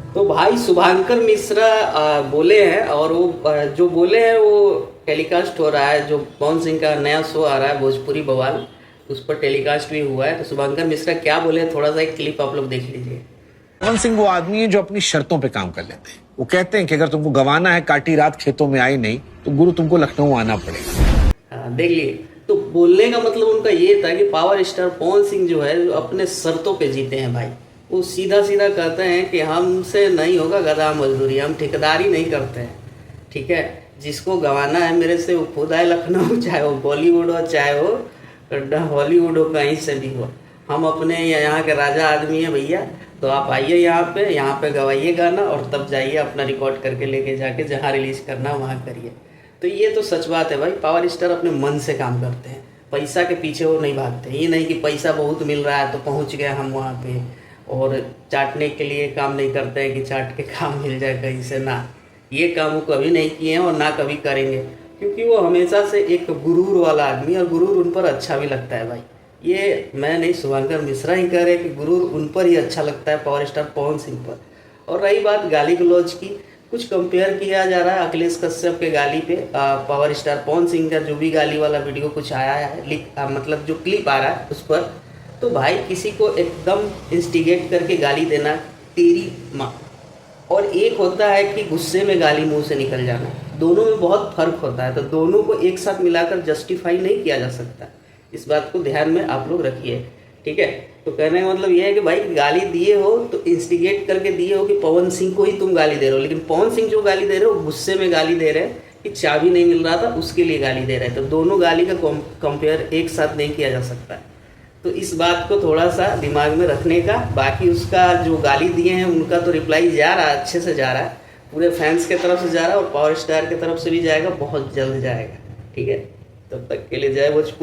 तो भाई शुभांकर मिश्रा बोले हैं, और वो जो बोले हैं वो टेलीकास्ट हो रहा है। जो पवन सिंह का नया शो आ रहा है भोजपुरी बवाल, उस पर टेलीकास्ट भी हुआ है। तो शुभांकर मिश्रा क्या बोले हैं, थोड़ा सा एक क्लिप आप लोग देख लीजिए। पवन सिंह वो आदमी है जो अपनी शर्तों पे काम कर लेते हैं। वो कहते हैं कि अगर तुमको गवाना है, काटी रात खेतों में आई नहीं, तो गुरु तुमको लखनऊ आना पड़ेगा। हाँ, देख लिए। तो बोलने का मतलब उनका ये था कि पावर स्टार पवन सिंह जो है अपने शर्तों पे जीते हैं भाई। वो सीधा सीधा कहते हैं कि हमसे नहीं होगा गधा मजदूरी, हम ठेकेदारी नहीं करते हैं। ठीक है, जिसको गंवाना है मेरे से वो खुद आए लखनऊ, चाहे वो बॉलीवुड हो चाहे वो हॉलीवुड हो, कहीं से भी हो। हम अपने यहाँ के राजा आदमी हैं भैया। तो आप आइए यहाँ पे गवाइए गाना, और तब जाइए अपना रिकॉर्ड करके लेके जाके जहाँ रिलीज़ करना वहाँ करिए। तो ये तो सच बात है भाई, पावर स्टार अपने मन से काम करते हैं, पैसा के पीछे वो नहीं भागते। ये नहीं कि पैसा बहुत मिल रहा है तो पहुँच गए हम वहाँ पे, और चाटने के लिए काम नहीं करते हैं कि चाट के काम मिल जाए कहीं से। ना, ये काम वो कभी नहीं किए हैं और ना कभी करेंगे, क्योंकि वो हमेशा से एक गुरूर वाला आदमी, और गुरूर उन पर अच्छा भी लगता है भाई। ये मैं नहीं, शुभांकर मिश्रा ही कह रहे कि गुरूर उन पर ही अच्छा लगता है, पावर स्टार पवन सिंह पर। और रही बात गाली गलौज की, कुछ कंपेयर किया जा रहा है अखिलेश कश्यप के गाली पे पावर स्टार पवन सिंह का जो भी गाली वाला वीडियो कुछ आया है, मतलब जो क्लिप आ रहा है उस पर। तो भाई किसी को एकदम इंस्टिगेट करके गाली देना, तेरी माँ, और एक होता है कि गुस्से में गाली मुंह से निकल जाना, दोनों में बहुत फर्क होता है। तो दोनों को एक साथ मिलाकर जस्टिफाई नहीं किया जा सकता। इस बात को ध्यान में आप लोग रखिए, ठीक है। तो कहने का मतलब ये है कि भाई गाली दिए हो तो इंस्टिगेट करके दिए हो कि पवन सिंह को ही तुम गाली दे रहे हो, लेकिन पवन सिंह जो गाली दे रहे हो गुस्से में गाली दे रहे हैं कि चाबी नहीं मिल रहा था उसके लिए गाली दे रहे हैं। तो दोनों गाली का कंपेयर एक साथ नहीं किया जा सकता है। तो इस बात को थोड़ा सा दिमाग में रखने का। बाकी उसका जो गाली दिए हैं उनका तो रिप्लाई जा रहा है, अच्छे से जा रहा है, पूरे फैंस के तरफ से जा रहा है, और पावर स्टार की तरफ से भी जाएगा, बहुत जल्द जाएगा, ठीक है। तब तक के लिए जय भोजपुरी।